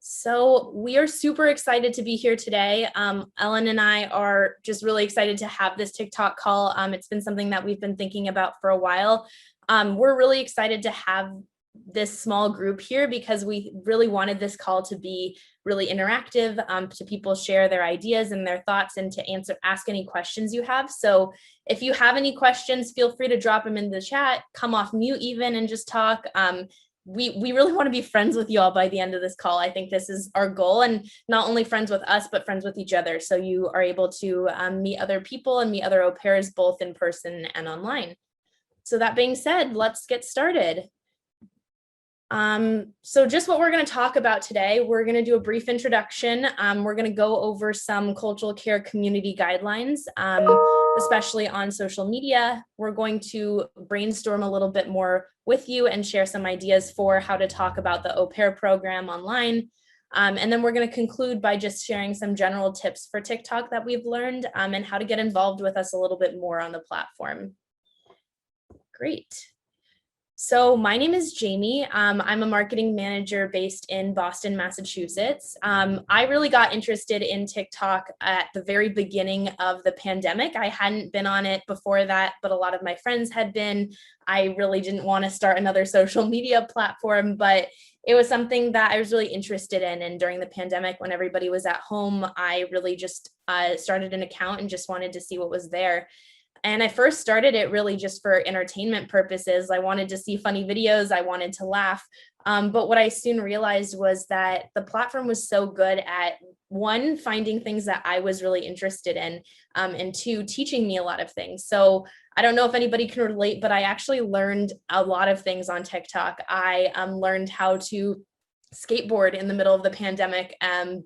So we are super excited to be here today. Ellen and I are just really excited to have this TikTok call. It's been something that we've been thinking about for a while. We're really excited to have this small group here because we really wanted this call to be really interactive, to people share their ideas and their thoughts and to ask any questions you have. So if you have any questions, feel free to drop them in the chat, come off mute even and just talk. We really want to be friends with you all by the end of this call. I think this is our goal, and not only friends with us, but friends with each other. So you are able to meet other people and meet other au pairs, both in person and online. So that being said, let's get started. So just what we're going to talk about today, we're going to do a brief introduction. We're going to go over some cultural care community guidelines, especially on social media. We're going to brainstorm a little bit more with you and share some ideas for how to talk about the au pair program online. And then we're going to conclude by just sharing some general tips for TikTok that we've learned and how to get involved with us a little bit more on the platform. Great. So my name is Jamie. I'm a marketing manager based in Boston, Massachusetts. I really got interested in TikTok at the very beginning of the pandemic. I hadn't been on it before that, but a lot of my friends had been. I really didn't want to start another social media platform, but it was something that I was really interested in. And during the pandemic, when everybody was at home, I really just started an account and just wanted to see what was there. And I first started it really just for entertainment purposes. I wanted to see funny videos. I wanted to laugh. But what I soon realized was that the platform was so good at, one, finding things that I was really interested in, and two, teaching me a lot of things. So I don't know if anybody can relate, but I actually learned a lot of things on TikTok. I learned how to skateboard in the middle of the pandemic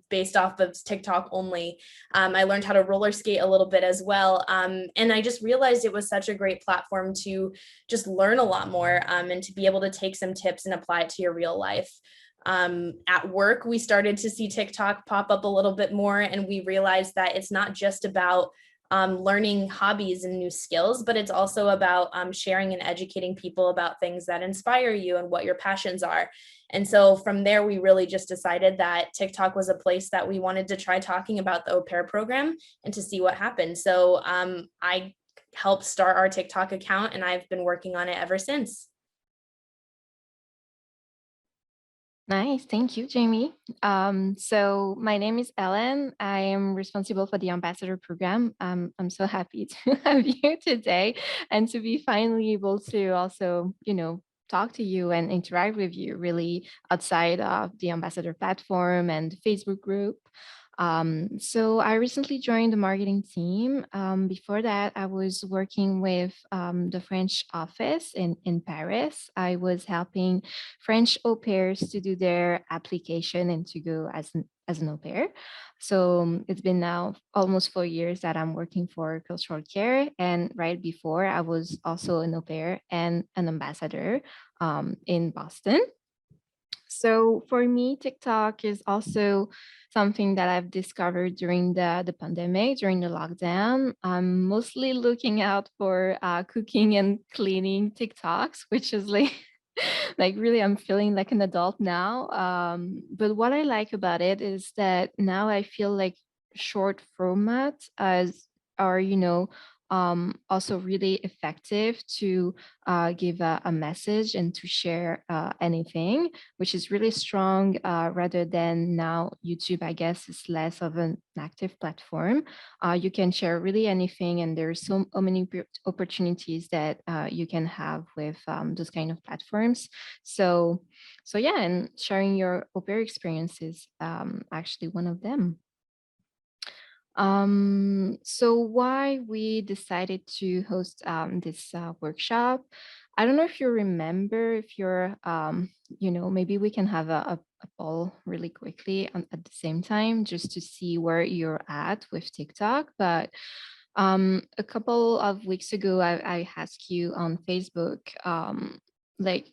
based off of TikTok only. I learned how to roller skate a little bit as well. And I just realized it was such a great platform to just learn a lot more and to be able to take some tips and apply it to your real life. At work, we started to see TikTok pop up a little bit more, and we realized that it's not just about learning hobbies and new skills, but it's also about sharing and educating people about things that inspire you and what your passions are. And so from there, we really just decided that TikTok was a place that we wanted to try talking about the au pair program and to see what happened. So I helped start our TikTok account, and I've been working on it ever since. Nice. Thank you, Jamie. So my name is Ellen. I am responsible for the ambassador program. I'm so happy to have you today and to be finally able to also, talk to you and interact with you really outside of the ambassador platform and Facebook group. So I recently joined the marketing team. Before that, I was working with the French office in Paris. I was helping French au pairs to do their application and to go as an au pair. So it's been now almost 4 years that I'm working for cultural care. And right before, I was also an au pair and an ambassador in Boston. So for me, TikTok is also something that I've discovered during the pandemic, during the lockdown. I'm mostly looking out for cooking and cleaning TikToks, which is like, like really, I'm feeling like an adult now. But what I like about it is that now I feel like short format as are, also really effective to give a message and to share anything, which is really strong rather than now YouTube, I guess, is less of an active platform. You can share really anything, and there's so many opportunities that you can have with those kind of platforms. So yeah, and sharing your au pair experience is actually one of them. So why we decided to host this workshop? I don't know if you remember, if you're, maybe we can have a poll really quickly at the same time just to see where you're at with TikTok. But a couple of weeks ago, I asked you on Facebook, like,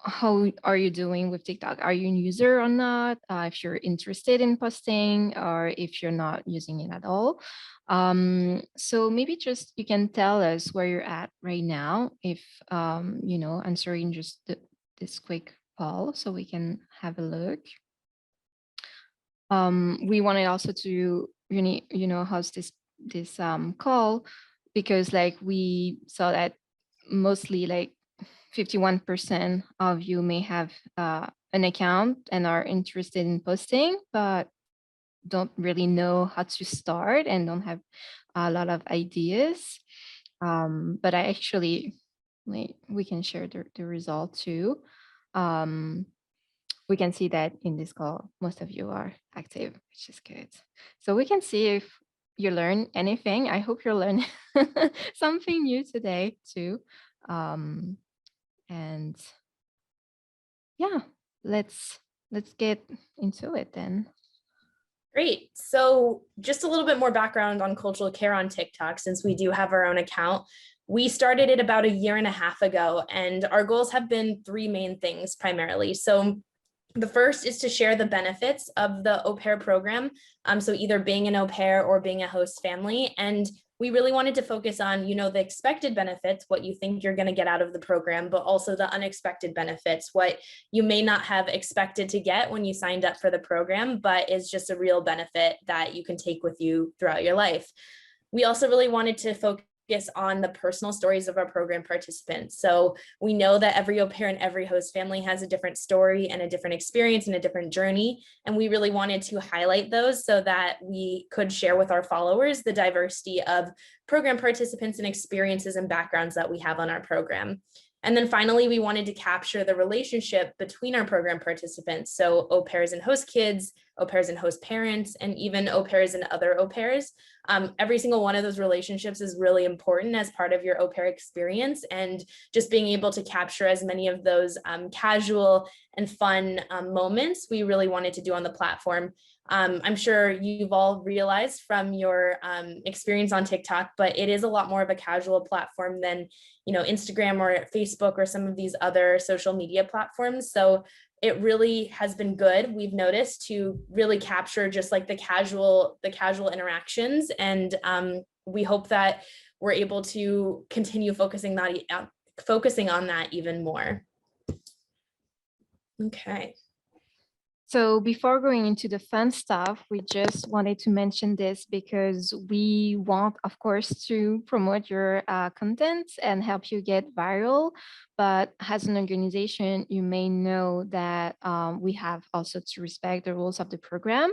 how are you doing with TikTok? Are you a user or not? If you're interested in posting or if you're not using it at all. So maybe just you can tell us where you're at right now if, answering just this quick poll so we can have a look. We wanted also to host this call because like we saw that mostly like 51% of you may have an account and are interested in posting, but don't really know how to start and don't have a lot of ideas. But I actually, we can share the result too. Um, we can see that in this call, most of you are active, which is good. So we can see if you learn anything. I hope you learn something new today too. And yeah, let's get into it then. Great. So just a little bit more background on cultural care on TikTok, since we do have our own account. We started it about a year and a half ago, and our goals have been three main things primarily. So the first is to share the benefits of the au pair program. So either being an au pair or being a host family. And we really wanted to focus on, the expected benefits, what you think you're going to get out of the program, but also the unexpected benefits, what you may not have expected to get when you signed up for the program, but is just a real benefit that you can take with you throughout your life. We also really wanted to focus on the personal stories of our program participants. So we know that every au pair and every host family has a different story and a different experience and a different journey. And we really wanted to highlight those so that we could share with our followers the diversity of program participants and experiences and backgrounds that we have on our program. And then finally, we wanted to capture the relationship between our program participants. So au pairs and host kids, au pairs and host parents, and even au pairs and other au pairs. Every single one of those relationships is really important as part of your au pair experience, and just being able to capture as many of those casual and fun moments we really wanted to do on the platform. I'm sure you've all realized from your experience on TikTok, but it is a lot more of a casual platform than Instagram or Facebook or some of these other social media platforms. So it really has been good, we've noticed, to really capture just like the casual interactions. And we hope that we're able to continue focusing on that even more. Okay. So before going into the fun stuff, we just wanted to mention this because we want, of course, to promote your content and help you get viral. But as an organization, you may know that we have also to respect the rules of the program,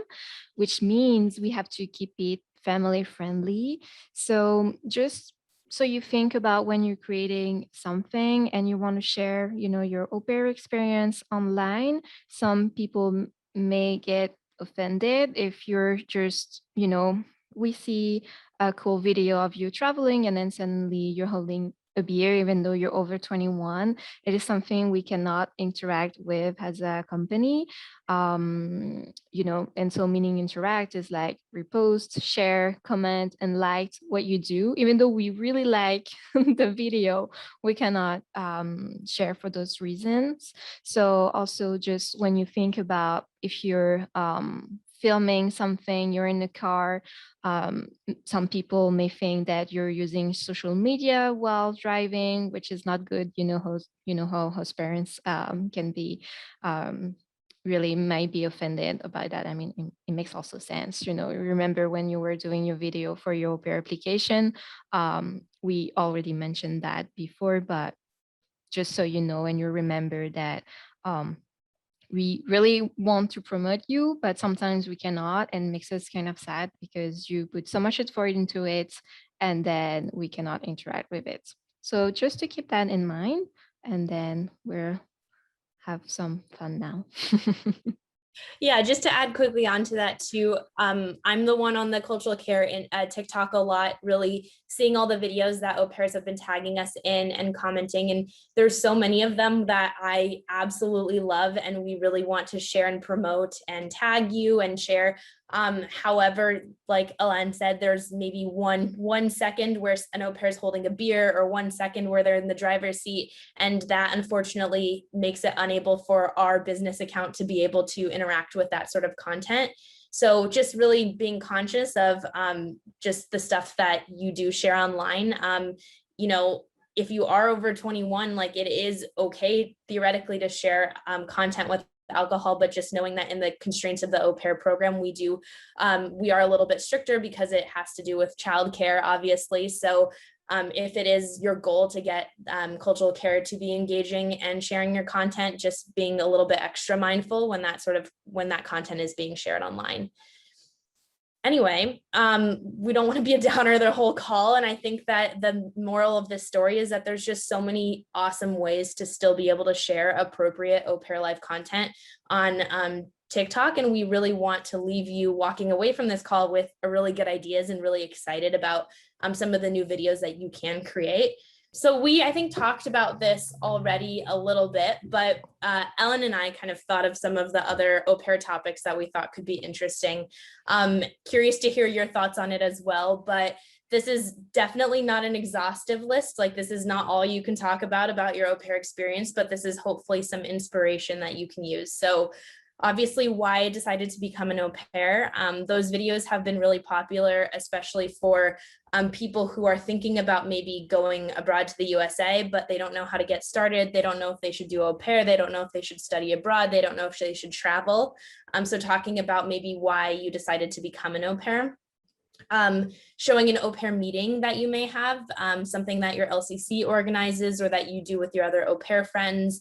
which means we have to keep it family friendly. So just so you think about when you're creating something and you want to share, your au pair experience online, some people may get offended if you're just, we see a cool video of you traveling and then suddenly you're holding a beer, even though you're over 21. It is something we cannot interact with as a company. And so meaning interact is like repost, share, comment, and like what you do. Even though we really like the video, we cannot share for those reasons. So also just when you think about if you're filming something, you're in the car, some people may think that you're using social media while driving, which is not good. How host parents can be really might be offended about that. I mean, it makes also sense. Remember when you were doing your video for your au pair application, we already mentioned that before, but just so you know and you remember that we really want to promote you, but sometimes we cannot, and makes us kind of sad because you put so much effort into it and then we cannot interact with it. So just to keep that in mind, and then we'll have some fun now. Yeah, just to add quickly onto that too, I'm the one on the cultural care in TikTok a lot, really seeing all the videos that au pairs have been tagging us in and commenting. And there's so many of them that I absolutely love, and we really want to share and promote and tag you and share. However, like Alain said, there's maybe one second where an au pair is holding a beer, or 1 second where they're in the driver's seat, and that unfortunately makes it unable for our business account to be able to interact with that sort of content. So just really being conscious of just the stuff that you do share online. If you are over 21, like, it is okay theoretically to share content with alcohol, but just knowing that in the constraints of the au pair program, we are a little bit stricter because it has to do with childcare, obviously. So if it is your goal to get cultural care to be engaging and sharing your content, just being a little bit extra mindful when that content is being shared online. Anyway, we don't want to be a downer the whole call. And I think that the moral of this story is that there's just so many awesome ways to still be able to share appropriate au pair life content on TikTok. And we really want to leave you walking away from this call with a really good ideas and really excited about some of the new videos that you can create. So I think, talked about this already a little bit, but Ellen and I kind of thought of some of the other au pair topics that we thought could be interesting. Curious to hear your thoughts on it as well, but this is definitely not an exhaustive list. Like, this is not all you can talk about your au pair experience, but this is hopefully some inspiration that you can use. So obviously, why I decided to become an au pair. Those videos have been really popular, especially for people who are thinking about maybe going abroad to the USA, but they don't know how to get started. They don't know if they should do au pair. They don't know if they should study abroad. They don't know if they should travel. So talking about maybe why you decided to become an au pair. Showing an au pair meeting that you may have, something that your LCC organizes or that you do with your other au pair friends,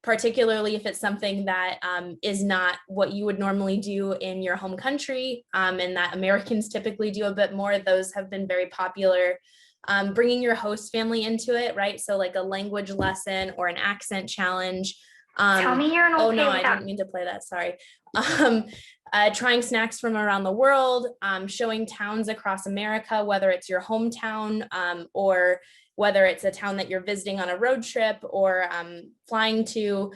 particularly if it's something that is not what you would normally do in your home country, and that Americans typically do a bit more. Those have been very popular. Bringing your host family into it, right? So like a language lesson or an accent challenge. Tell me you're an au pair. Oh no, I didn't mean to play that, sorry. Trying snacks from around the world, showing towns across America, whether it's your hometown or whether it's a town that you're visiting on a road trip or flying to.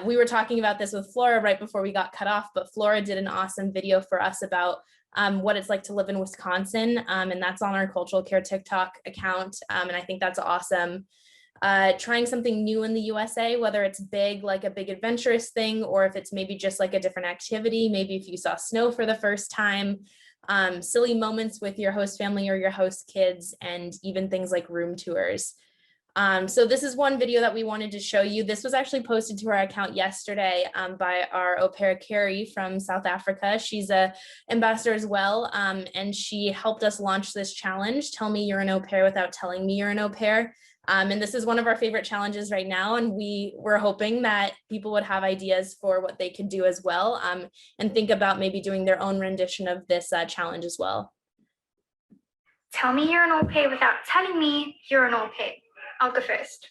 We were talking about this with Flora right before we got cut off, but Flora did an awesome video for us about what it's like to live in Wisconsin, and that's on our Cultural Care TikTok account, and I think that's awesome. Trying something new in the USA, whether it's big, like a big adventurous thing, or if it's maybe just like a different activity, maybe if you saw snow for the first time, silly moments with your host family or your host kids, and even things like room tours. So this is one video that we wanted to show you. This was actually posted to our account yesterday by our au pair, Carrie from South Africa. She's a ambassador as well, and she helped us launch this challenge, Tell Me You're an Au Pair Without Telling Me You're an Au Pair. And this is one of our favorite challenges right now, and we were hoping that people would have ideas for what they could do as well, and think about maybe doing their own rendition of this challenge as well. Tell me you're an au pair without telling me you're an au pair. I'll go first.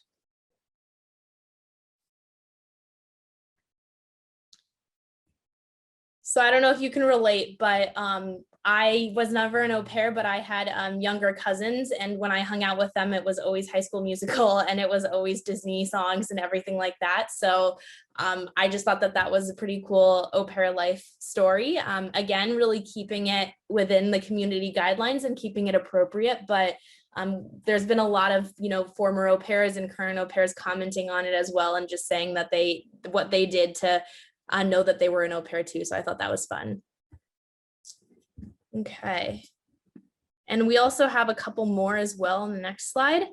So I don't know if you can relate, but I was never an au pair, but I had younger cousins, and when I hung out with them, it was always High School Musical, and it was always Disney songs and everything like that. So I just thought that that was a pretty cool au pair life story. Again, really keeping it within the community guidelines and keeping it appropriate, but there's been a lot of, former au pairs and current au pairs commenting on it as well, and just saying that what they did to know that they were an au pair too. So I thought that was fun. Okay. And we also have a couple more as well on the next slide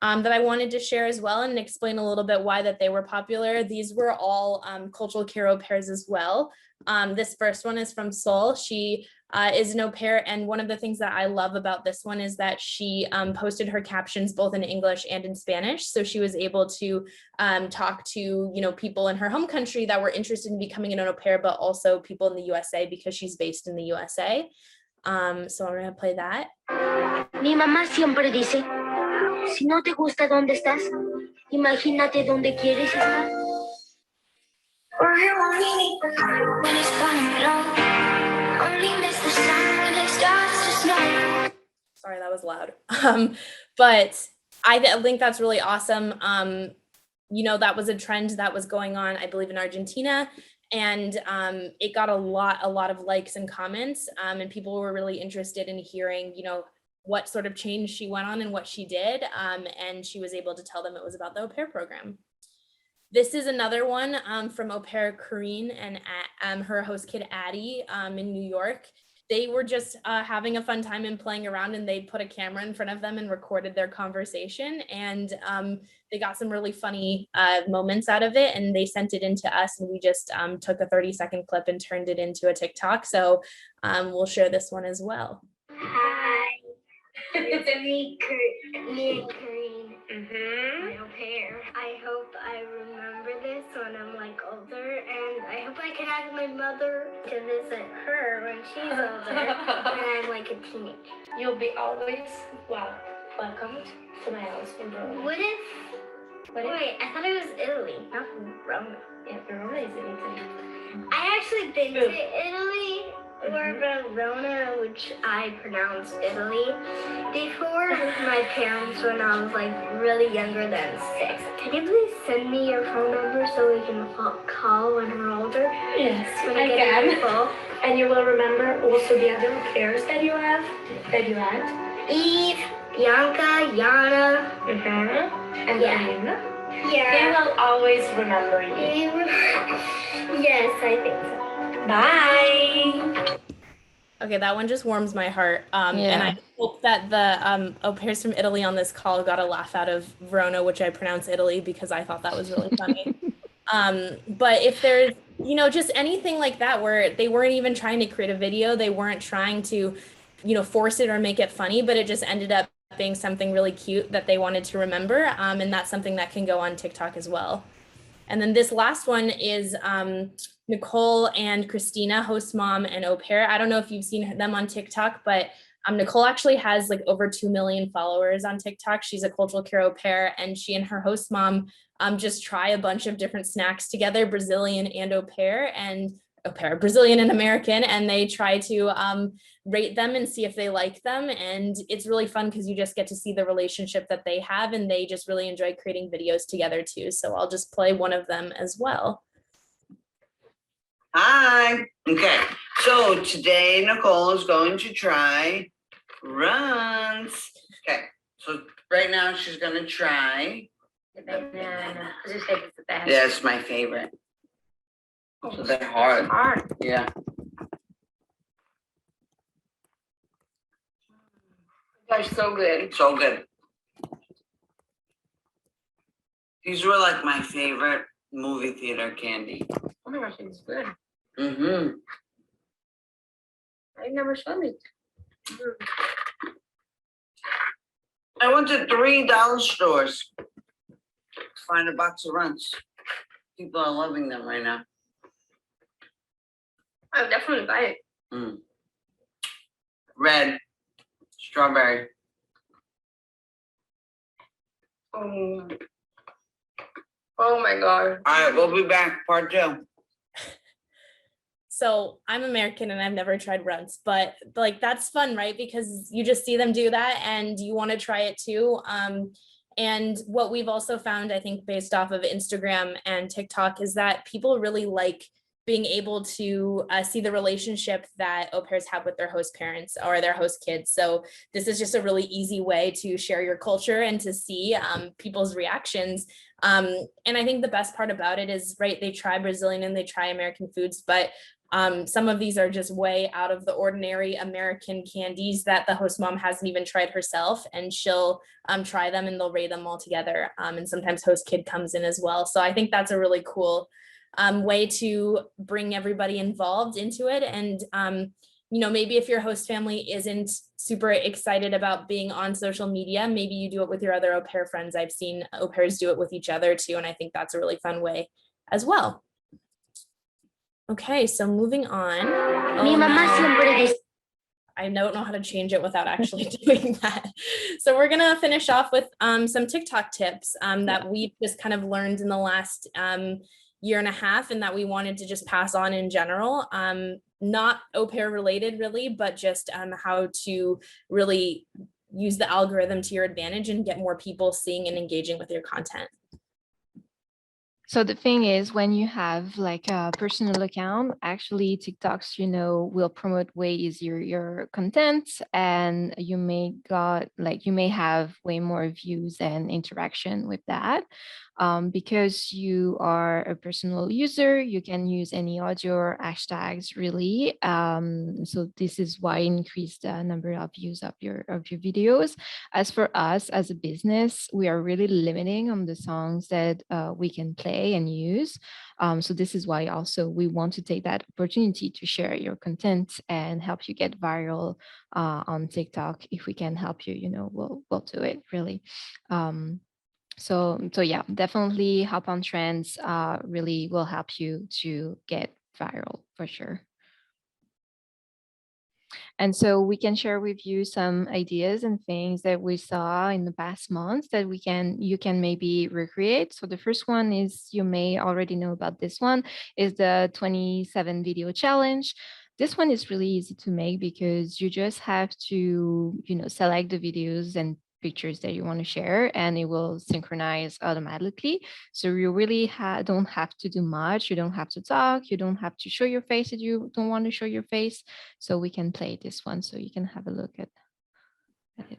that I wanted to share as well and explain a little bit why that they were popular. These were all cultural care au pairs as well. This first one is from Seoul. She is an au pair, and one of the things that I love about this one is that she posted her captions both in English and in Spanish. So she was able to talk to people in her home country that were interested in becoming an au pair, but also people in the USA because she's based in the USA. So I'm gonna play that. Mi mamá siempre dice, si no te gusta dónde estás, imagínate dónde quieres estar. When it's burning low, only miss the sun when it starts to snow. Sorry, that was loud. But I think that's really awesome. That was a trend that was going on, I believe, in Argentina. And it got a lot of likes and comments, and people were really interested in hearing, what sort of change she went on and what she did. And she was able to tell them it was about the au pair program. This is another one from au pair Corrine and her host kid Addie in New York. they were just having a fun time and playing around, and they put a camera in front of them and recorded their conversation. And they got some really funny moments out of it, and they sent it into us, and we just took a 30-second clip and turned it into a TikTok. So we'll share this one as well. Hi. It's me and Karine. My au pair. I hope I remember this when I'm like older, and I hope I can ask my mother to visit her when she's older, when I'm like a teenager. You'll be always welcomed to my house in Verona. What if? Wait, I thought it was Italy, not Rome. Yeah, Verona is Italy. I actually been to Italy, or Verona, which I pronounced Italy, before with my parents when I was like really younger than 6. Can you please send me your phone number so we can call when we're older? Yes, When I get can. info? And you will remember also the other au pairs that you had? Eve, Bianca, Yana. And Yeah. Karina. They Yeah. will always remember you. Yes, I think so. Bye. Okay, that one just warms my heart. And Yeah. I hope that the au pairs from Italy on this call got a laugh out of Verona, which I pronounce Italy because I thought that was really funny. But if there's, just anything like that where they weren't even trying to create a video, they weren't trying to, force it or make it funny, but it just ended up being something really cute that they wanted to remember. And that's something that can go on TikTok as well. And then this last one is Nicole and Christina, host mom and au pair. I don't know if you've seen them on TikTok, but Nicole actually has like over 2 million followers on TikTok. She's a cultural care au pair, and she and her host mom just try a bunch of different snacks together, Brazilian and Brazilian and American, and they try to rate them and see if they like them. And it's really fun because you just get to see the relationship that they have, and they just really enjoy creating videos together too. So I'll just play one of them as well. Hi. Okay. So today Nicole is going to try runs. Okay. So right now she's going to try. The banana. Because you said it's the best. Yeah, it's my favorite. So they're hard. Hard. Yeah. They're so good. So good. These were like my favorite movie theater candy. Oh my gosh, it's good. Mm-hmm. I never shown it. I went to 3 dollar stores to find a box of runs. People are loving them right now. I would definitely buy it. Mm. Red, strawberry. Oh my god. All right, we'll be back, part 2. So I'm American and I've never tried runs, but like that's fun, right? Because you just see them do that and you want to try it too. And what we've also found, I think, based off of Instagram and TikTok, is that people really like being able to see the relationship that au pairs have with their host parents or their host kids. So this is just a really easy way to share your culture and to see people's reactions. And I think the best part about it is, right, they try Brazilian and they try American foods, but some of these are just way out of the ordinary American candies that the host mom hasn't even tried herself, and she'll try them and they'll rate them all together. And sometimes host kid comes in as well. So I think that's a really cool way to bring everybody involved into it. And maybe if your host family isn't super excited about being on social media, maybe you do it with your other au pair friends. I've seen au pairs do it with each other too, and I think that's a really fun way as well. Okay, so moving on. Mi mamá siempre dice. I don't know how to change it without actually doing that. So we're gonna finish off with some TikTok tips that we've just kind of learned in the last year and a half, and that we wanted to just pass on in general. Not au pair related really, but just how to really use the algorithm to your advantage and get more people seeing and engaging with your content. So the thing is, when you have like a personal account, actually TikToks, will promote way easier your content, and you may have way more views and interaction with that. Because you are a personal user, you can use any audio or hashtags really. So this is why increase the number of views of your videos. As for us as a business, we are really limiting on the songs that we can play and use. So this is why also we want to take that opportunity to share your content and help you get viral on TikTok. If we can help you, we'll do it really. So yeah, definitely hop on trends really will help you to get viral for sure. And so we can share with you some ideas and things that we saw in the past months that you can maybe recreate. So the first one is, you may already know about this one, is the 27 video challenge. This one is really easy to make because you just have to, select the videos and pictures that you want to share, and it will synchronize automatically. So you really don't have to do much. You don't have to talk. You don't have to show your face if you don't want to show your face. So we can play this one so you can have a look at it.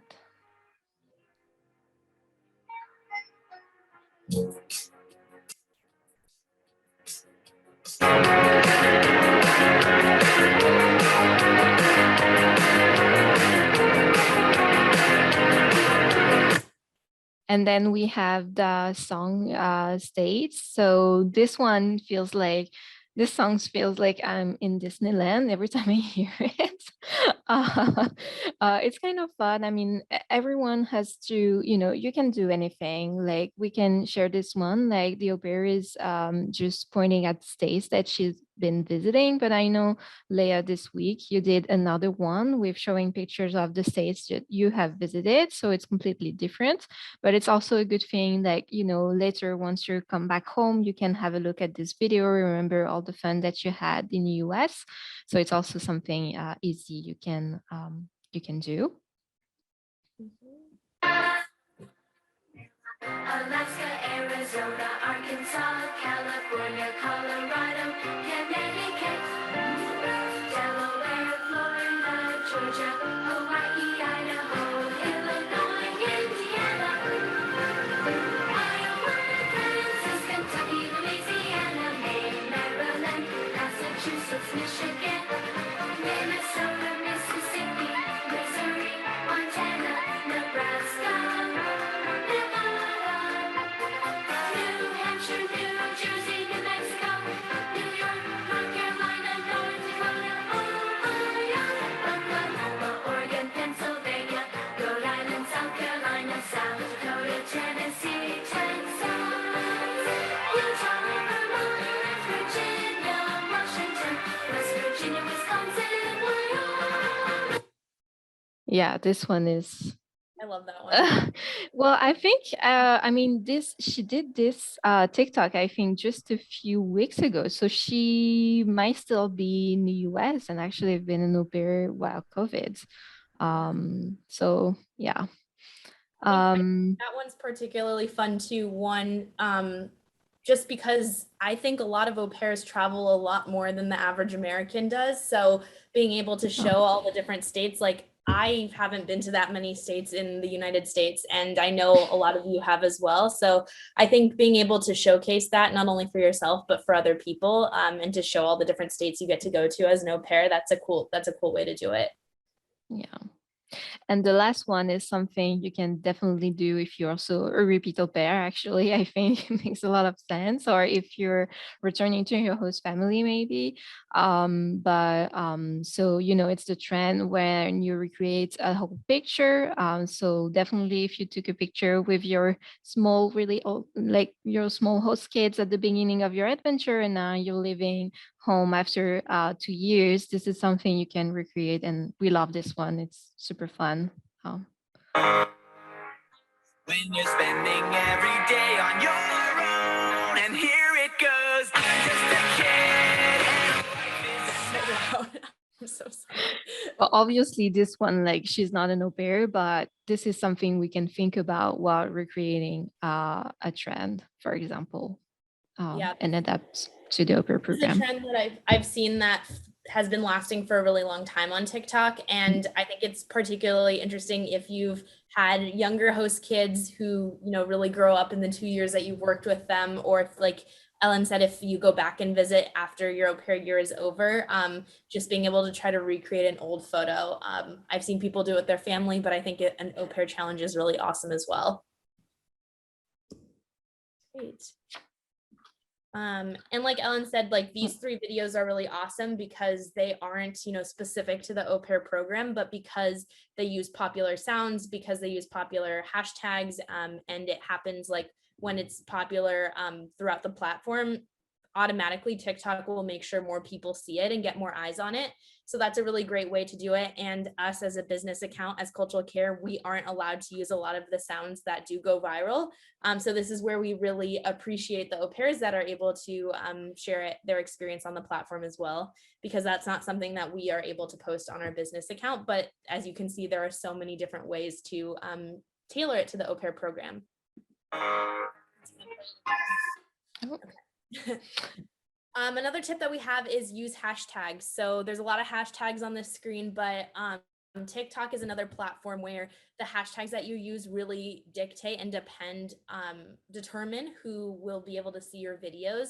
And then we have the song states. So this song feels like I'm in Disneyland every time I hear it. It's kind of fun. I mean, everyone has to, you can do anything. Like we can share this one, like the au pair is just pointing at states that she's been visiting. But I know, Leah, this week you did another one with showing pictures of the states that you have visited. So it's completely different. But it's also a good thing that, later once you come back home, you can have a look at this video, remember all the fun that you had in the US. So it's also something easy you can do. Alaska, Arizona, Arkansas, California, Colorado, Connecticut, Delaware, Florida, Georgia, Hawaii, Idaho, Illinois, Indiana, Iowa, Kansas, Kentucky, Louisiana, Maine, Maryland, Massachusetts, Michigan, Minnesota, Mississippi, Missouri, Montana, Nebraska, New Hampshire, New Jersey, New Mexico, New York, North Carolina, North Dakota, Ohio, Oklahoma, Oregon, Pennsylvania, Rhode Island, South Carolina, South Dakota, Tennessee, Texas, Utah, Vermont, Virginia, Washington, West Virginia, Wisconsin, Wyoming. Yeah, this one is. I love that one. Well, I think, she did this TikTok, I think, just a few weeks ago. So she might still be in the US and actually have been an au pair while COVID. So yeah. That one's particularly fun too. One, just because I think a lot of au pairs travel a lot more than the average American does. So being able to show all the different states, like I haven't been to that many states in the United States, and I know a lot of you have as well. So I think being able to showcase that not only for yourself, but for other people, and to show all the different states you get to go to as an au pair, that's a cool way to do it. Yeah. And the last one is something you can definitely do if you're also a repeat au pair, actually. I think it makes a lot of sense. Or if you're returning to your host family, maybe. So, it's the trend when you recreate a whole picture. So definitely if you took a picture with your small, really old, like your small host kids at the beginning of your adventure, and now you're living home after 2 years, this is something you can recreate, and we love this one. It's super fun. When you're spending every day on your own, and here it goes, just a kid, and life is I'm so sorry. Well, obviously this one, like, she's not an au pair, but this is something we can think about while recreating a trend, for example. Yeah. and adapt to the au pair This is a program. trend that I've seen that has been lasting for a really long time on TikTok. And I think it's particularly interesting if you've had younger host kids who, really grow up in the 2 years that you've worked with them, or if, like Ellen said, if you go back and visit after your au pair year is over, just being able to try to recreate an old photo. I've seen people do it with their family, but I think an au pair challenge is really awesome as well. Great. And like Ellen said, like these 3 videos are really awesome because they aren't, specific to the au pair program, but because they use popular sounds, because they use popular hashtags, and it happens like when it's popular throughout the platform, automatically TikTok will make sure more people see it and get more eyes on it. So that's a really great way to do it. And us as a business account, as Cultural Care, we aren't allowed to use a lot of the sounds that do go viral. So this is where we really appreciate the au pairs that are able to share their experience on the platform as well, because that's not something that we are able to post on our business account. But as you can see, there are so many different ways to tailor it to the au pair program. Another tip that we have is use hashtags. So there's a lot of hashtags on this screen, but TikTok is another platform where the hashtags that you use really dictate and determine who will be able to see your videos.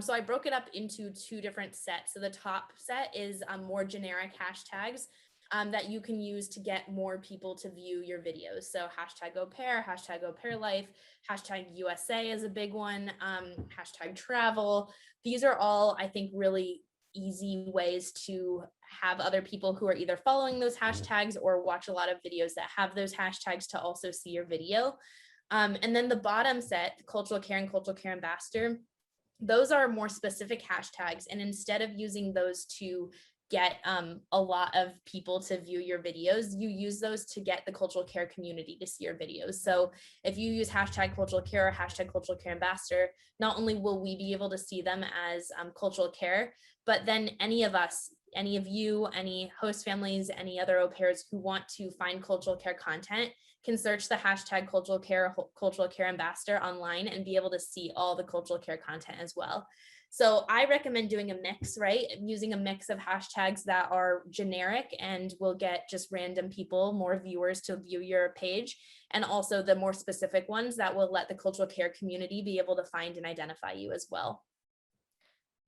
So I broke it up into 2 different sets. So the top set is more generic hashtags that you can use to get more people to view your videos. So hashtag au pair, hashtag au pair life, hashtag USA is a big one, hashtag travel. These are all, I think, really easy ways to have other people who are either following those hashtags or watch a lot of videos that have those hashtags to also see your video. And then the bottom set, Cultural Care and Cultural Care Ambassador, those are more specific hashtags. And instead of using those to get a lot of people to view your videos, you use those to get the cultural care community to see your videos. So if you use hashtag cultural care or hashtag cultural care ambassador, not only will we be able to see them as cultural care, but then any of us, any of you, any host families, any other au pairs who want to find cultural care content can search the hashtag cultural care ambassador online and be able to see all the cultural care content as well. So I recommend doing a mix, right? Using a mix of hashtags that are generic and will get just random people, more viewers to view your page, and also the more specific ones that will let the cultural care community be able to find and identify you as well.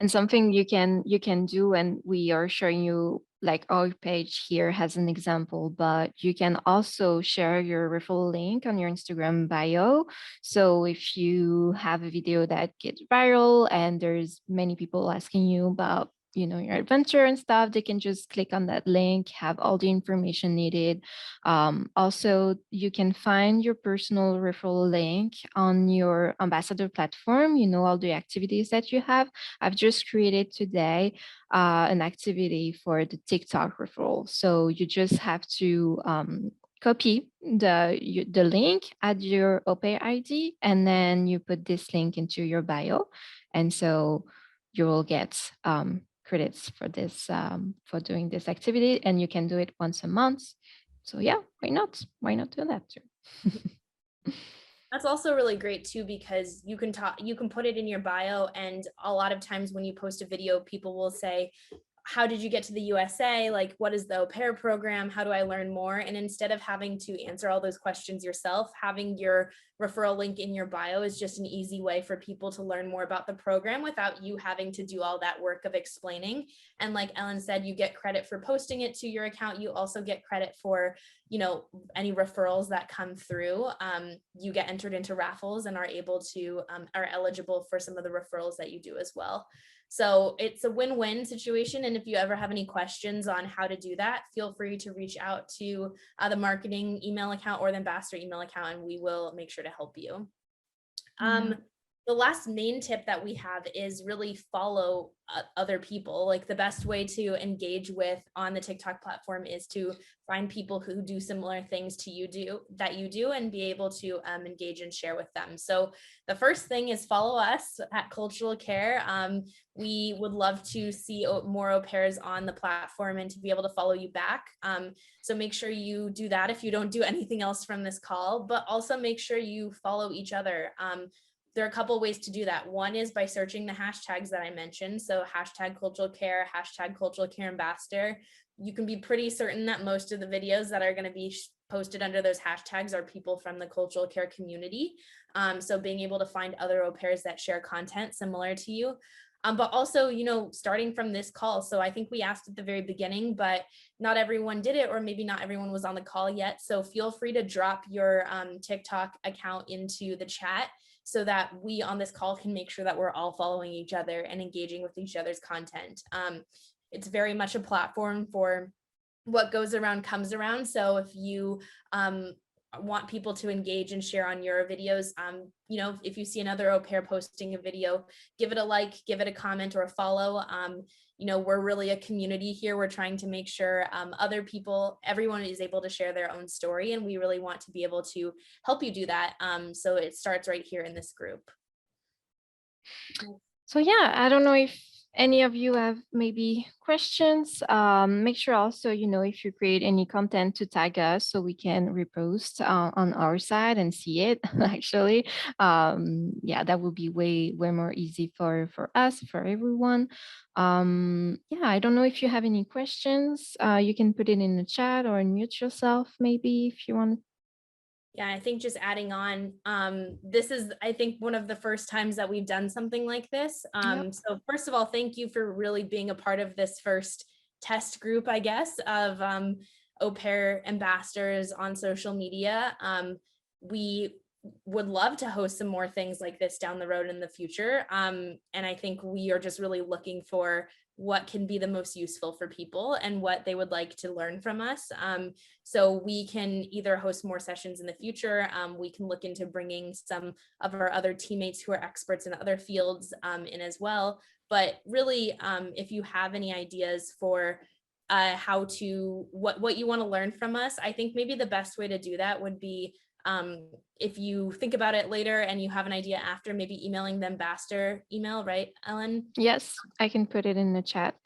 And something you can do, and we are showing you like our page here has an example, but you can also share your referral link on your Instagram bio. So if you have a video that gets viral and there's many people asking you about your adventure and stuff, they can just click on that link, have all the information needed. Also, you can find your personal referral link on your ambassador platform, all the activities that you have. I've just created today an activity for the TikTok referral. So you just have to copy the link, add your au pair ID, and then you put this link into your bio. And so you will get credits for this, for doing this activity, and you can do it once a month. So yeah, why not? Why not do that too? That's also really great too, because you can put it in your bio, and a lot of times when you post a video, people will say, how did you get to the USA? Like, what is the au pair program? How do I learn more? And instead of having to answer all those questions yourself, having your referral link in your bio is just an easy way for people to learn more about the program without you having to do all that work of explaining. And like Ellen said, you get credit for posting it to your account. You also get credit for, any referrals that come through. You get entered into raffles and are eligible for some of the referrals that you do as well. So it's a win-win situation. And if you ever have any questions on how to do that, feel free to reach out to the marketing email account or the ambassador email account, and we will make sure to help you. The last main tip that we have is really follow other people. Like, the best way to engage with on the TikTok platform is to find people who do similar things to you do and be able to engage and share with them. So the first thing is follow us at Cultural Care. We would love to see more au pairs on the platform and to be able to follow you back. So make sure you do that if you don't do anything else from this call, but also make sure you follow each other. there are a couple ways to do that. One is by searching the hashtags that I mentioned. So hashtag cultural care, hashtag cultural care ambassador. You can be pretty certain that most of the videos that are going to be posted under those hashtags are people from the cultural care community. So being able to find other au pairs that share content similar to you. But also, you know, starting from this call. So I think we asked at the very beginning, but not everyone did it, or maybe not everyone was on the call yet. So feel free to drop your TikTok account into the chat so that we on this call can make sure that we're all following each other and engaging with each other's content. It's very much a platform for what goes around comes around. So if you want people to engage and share on your videos, you know, if you see another au pair posting a video, give it a like, give it a comment or a follow. You know, we're really a community here. We're trying to make sure other people, everyone is able to share their own story, and we really want to be able to help you do that. So it starts right here in this group. So yeah, I don't know if any of you have maybe questions. Make sure also, you know, if you create any content to tag us so we can repost on our side and see it actually. Yeah, that will be way more easy for us, for everyone. Yeah, I don't know if you have any questions. You can put it in the chat or unmute yourself maybe if you want. Yeah, I think just adding on, this is, I think, one of the first times that we've done something like this. So first of all, thank you for really being a part of this first test group, I guess, of au pair ambassadors on social media. We would love to host some more things like this down the road in the future. And I think we are just really looking for what can be the most useful for people and what they would like to learn from us. So we can either host more sessions in the future. We can look into bringing some of our other teammates who are experts in other fields in as well. But really, if you have any ideas for how to, what you want to learn from us, I think maybe the best way to do that would be if you think about it later and you have an idea after, maybe emailing the ambassador email, right, Ellen? Yes, I can put it in the chat.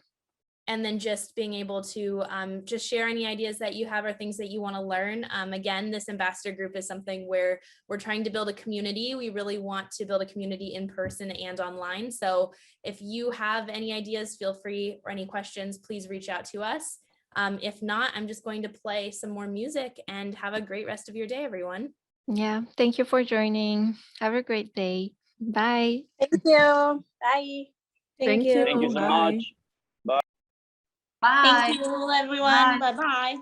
And then just being able to just share any ideas that you have or things that you want to learn. Again, this ambassador group is something where we're trying to build a community. We really want to build a community in person and online. So if you have any ideas, feel free, or any questions, please reach out to us. If not, I'm just going to play some more music, and have a great rest of your day, everyone. Yeah, thank you for joining. Have a great day. Bye. Thank you. Bye. Thank you so much. Thank you, everyone. Bye-bye.